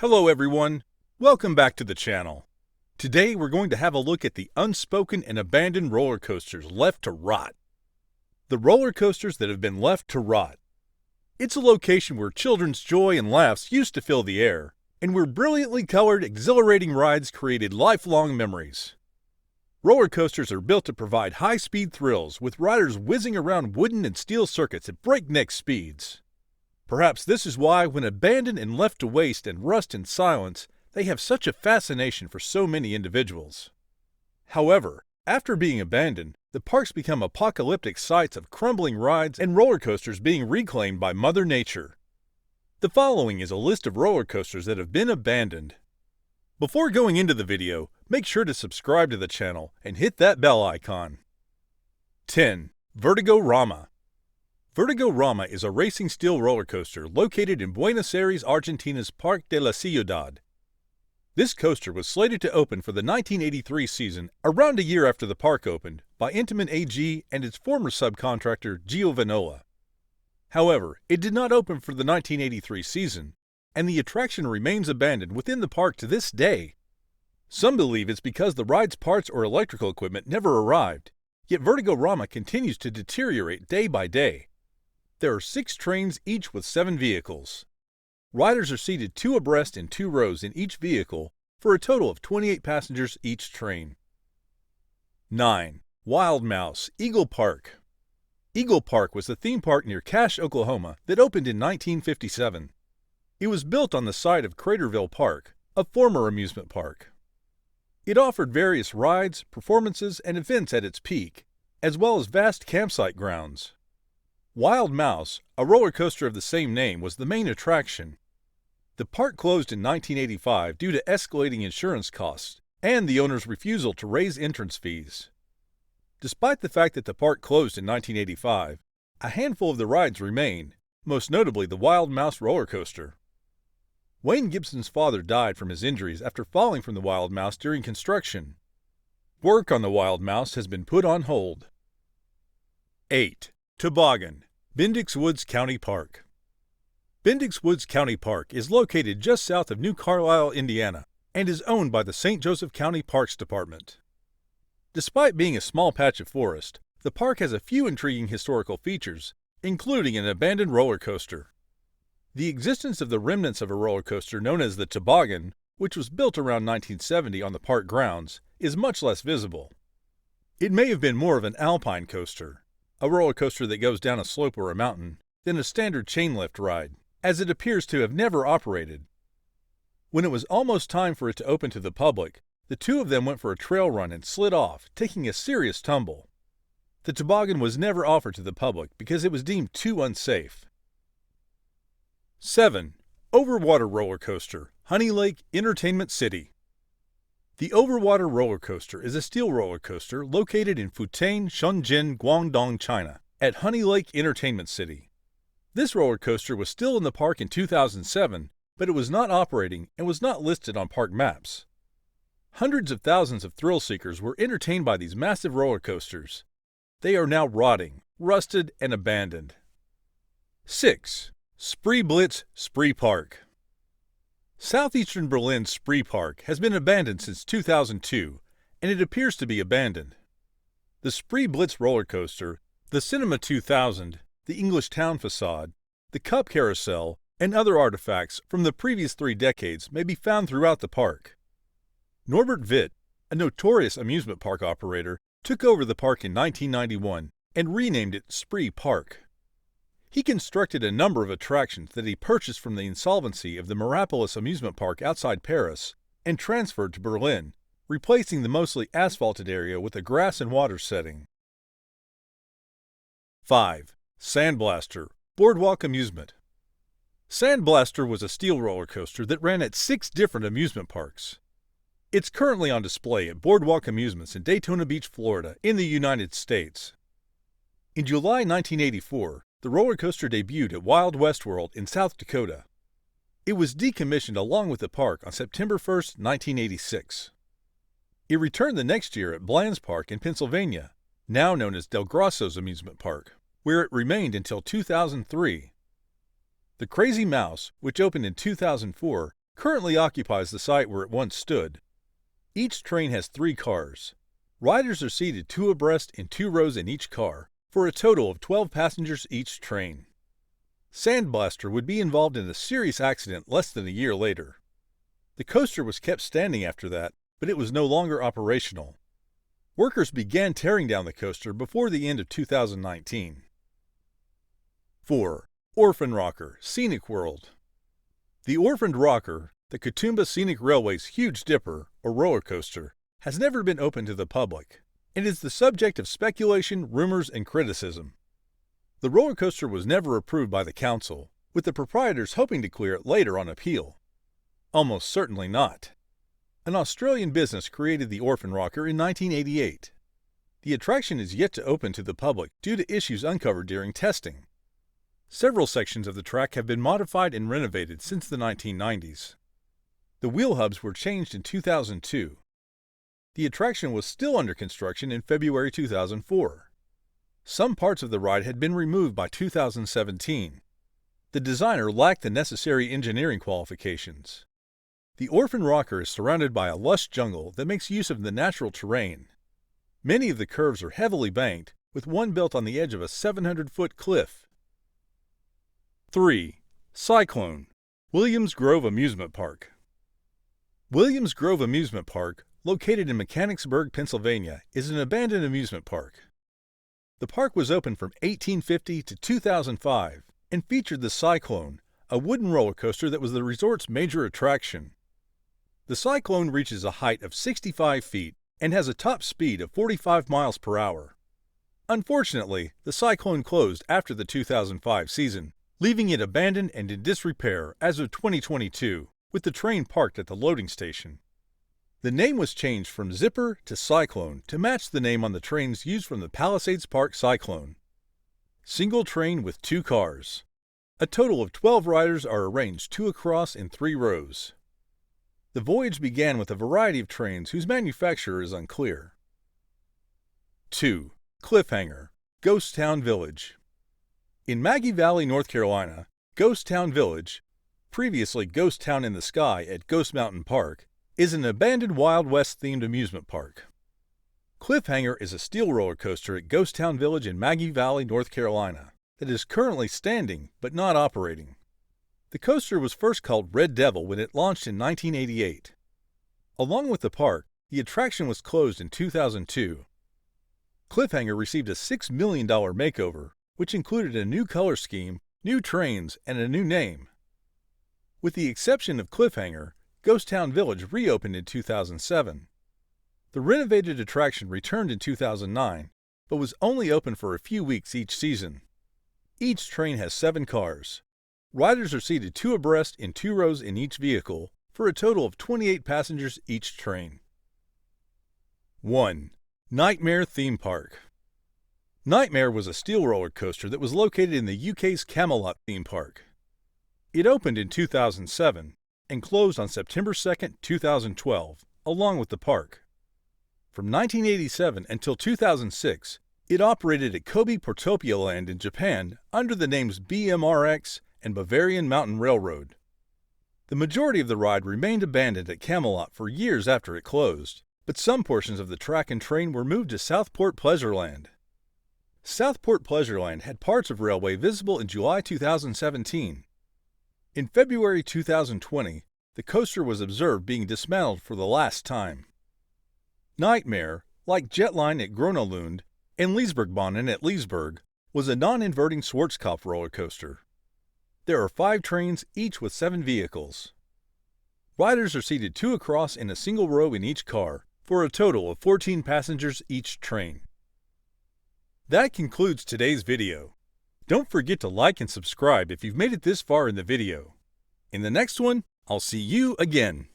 Hello everyone, welcome back to the channel. Today we're going to have a look at the unspoken and abandoned roller coasters left to rot. The roller coasters that have been left to rot. It's a location where children's joy and laughs used to fill the air, and where brilliantly colored, exhilarating rides created lifelong memories. Roller coasters are built to provide high-speed thrills, with riders whizzing around wooden and steel circuits at breakneck speeds. Perhaps this is why, when abandoned and left to waste and rust in silence, they have such a fascination for so many individuals. However, after being abandoned, the parks become apocalyptic sites of crumbling rides and roller coasters being reclaimed by Mother Nature. The following is a list of roller coasters that have been abandoned. Before going into the video, make sure to subscribe to the channel and hit that bell icon. 10. Vertigo-Rama. Vertigo-Rama is a racing steel roller coaster located in Buenos Aires, Argentina's Parque de la Ciudad. This coaster was slated to open for the 1983 season, around a year after the park opened, by Intamin AG and its former subcontractor Giovanola. However, it did not open for the 1983 season, and the attraction remains abandoned within the park to this day. Some believe it's because the ride's parts or electrical equipment never arrived, yet Vertigo-Rama continues to deteriorate day by day. There are 6 trains, each with 7 vehicles. Riders are seated 2 abreast in 2 rows in each vehicle, for a total of 28 passengers each train. 9. Wild Mouse, Eagle Park. Eagle Park was a theme park near Cache, Oklahoma that opened in 1957. It was built on the site of Craterville Park, a former amusement park. It offered various rides, performances, and events at its peak, as well as vast campsite grounds. Wild Mouse, a roller coaster of the same name, was the main attraction. The park closed in 1985 due to escalating insurance costs and the owner's refusal to raise entrance fees. Despite the fact that the park closed in 1985, a handful of the rides remain, most notably the Wild Mouse roller coaster. Wayne Gibson's father died from his injuries after falling from the Wild Mouse during construction. Work on the Wild Mouse has been put on hold. 8. Toboggan, Bendix Woods County Park. Bendix Woods County Park is located just south of New Carlisle, Indiana, and is owned by the St. Joseph County Parks Department. Despite being a small patch of forest, the park has a few intriguing historical features, including an abandoned roller coaster. The existence of the remnants of a roller coaster known as the Toboggan, which was built around 1970 on the park grounds, is much less visible. It may have been more of an alpine coaster, a roller coaster that goes down a slope or a mountain, than a standard chain lift ride, as it appears to have never operated. When it was almost time for it to open to the public, the 2 of them went for a trail run and slid off, taking a serious tumble. The toboggan was never offered to the public because it was deemed too unsafe. 7. Overwater Roller Coaster, Honey Lake Entertainment City. The Overwater Roller Coaster is a steel roller coaster located in Fujian, Shenzhen, Guangdong, China, at Honey Lake Entertainment City. This roller coaster was still in the park in 2007, but it was not operating and was not listed on park maps. Hundreds of thousands of thrill seekers were entertained by these massive roller coasters. They are now rotting, rusted, and abandoned. 6. Spree Blitz Spree Park. Southeastern Berlin's Spree Park has been abandoned since 2002, and it appears to be abandoned. The Spree Blitz roller coaster, the Cinema 2000, the English Town facade, the Cup Carousel, and other artifacts from the previous 3 decades may be found throughout the park. Norbert Witt, a notorious amusement park operator, took over the park in 1991 and renamed it Spree Park. He constructed a number of attractions that he purchased from the insolvency of the Mirapolis amusement park outside Paris and transferred to Berlin, replacing the mostly asphalted area with a grass and water setting. 5. Sandblaster, Boardwalk Amusement. Sandblaster was a steel roller coaster that ran at 6 different amusement parks. It's currently on display at Boardwalk Amusements in Daytona Beach, Florida, in the United States. In July 1984, the roller coaster debuted at Wild West World in South Dakota. It was decommissioned along with the park on September 1, 1986. It returned the next year at Bland's Park in Pennsylvania, now known as Del Grosso's Amusement Park, where it remained until 2003. The Crazy Mouse, which opened in 2004, currently occupies the site where it once stood. Each train has 3 cars. Riders are seated 2 abreast in 2 rows in each car, for a total of 12 passengers each train. Sandblaster would be involved in a serious accident less than a year later. The coaster was kept standing after that, but it was no longer operational. Workers began tearing down the coaster before the end of 2019. 4. Orphan Rocker, Scenic World. The Orphaned Rocker, the Katoomba Scenic Railway's Huge Dipper, or roller coaster, has never been open to the public, and is the subject of speculation, rumors, and criticism. The roller coaster was never approved by the council, with the proprietors hoping to clear it later on appeal. Almost certainly not. An Australian business created the Orphan Rocker in 1988. The attraction is yet to open to the public due to issues uncovered during testing. Several sections of the track have been modified and renovated since the 1990s. The wheel hubs were changed in 2002. The attraction was still under construction in February 2004. Some parts of the ride had been removed by 2017. The designer lacked the necessary engineering qualifications. The Orphan Rocker is surrounded by a lush jungle that makes use of the natural terrain. Many of the curves are heavily banked, with one built on the edge of a 700-foot cliff. 3. Cyclone, Williams Grove Amusement Park. Williams Grove Amusement Park, located in Mechanicsburg, Pennsylvania, is an abandoned amusement park. The park was opened from 1850 to 2005 and featured the Cyclone, a wooden roller coaster that was the resort's major attraction. The Cyclone reaches a height of 65 feet and has a top speed of 45 miles per hour. Unfortunately, the Cyclone closed after the 2005 season, leaving it abandoned and in disrepair as of 2022, with the train parked at the loading station. The name was changed from Zipper to Cyclone to match the name on the trains used from the Palisades Park Cyclone. Single train with 2 cars. A total of 12 riders are arranged 2 across in 3 rows. The voyage began with a variety of trains whose manufacturer is unclear. 2. Cliffhanger, Ghost Town Village. In Maggie Valley, North Carolina, Ghost Town Village, previously Ghost Town in the Sky at Ghost Mountain Park, is an abandoned Wild West-themed amusement park. Cliffhanger is a steel roller coaster at Ghost Town Village in Maggie Valley, North Carolina, that is currently standing but not operating. The coaster was first called Red Devil when it launched in 1988. Along with the park, the attraction was closed in 2002. Cliffhanger received a $6 million makeover, which included a new color scheme, new trains, and a new name. With the exception of Cliffhanger, Ghost Town Village reopened in 2007. The renovated attraction returned in 2009, but was only open for a few weeks each season. Each train has 7 cars. Riders are seated 2 abreast in 2 rows in each vehicle, for a total of 28 passengers each train. 1. Nightmare Theme Park. Nightmare was a steel roller coaster that was located in the UK's Camelot theme park. It opened in 2007 and closed on September 2, 2012, along with the park. From 1987 until 2006, it operated at Kobe Portopia Land in Japan under the names BMRX and Bavarian Mountain Railroad. The majority of the ride remained abandoned at Camelot for years after it closed, but some portions of the track and train were moved to Southport Pleasureland. Southport Pleasureland had parts of railway visible in July 2017. In February 2020, the coaster was observed being dismantled for the last time. Nightmare, like Jetline at Gronalund and Leesburgbahnen at Leesburg, was a non-inverting Schwarzkopf roller coaster. There are 5 trains, each with 7 vehicles. Riders are seated 2 across in a single row in each car, for a total of 14 passengers each train. That concludes today's video. Don't forget to like and subscribe if you've made it this far in the video. In the next one, I'll see you again.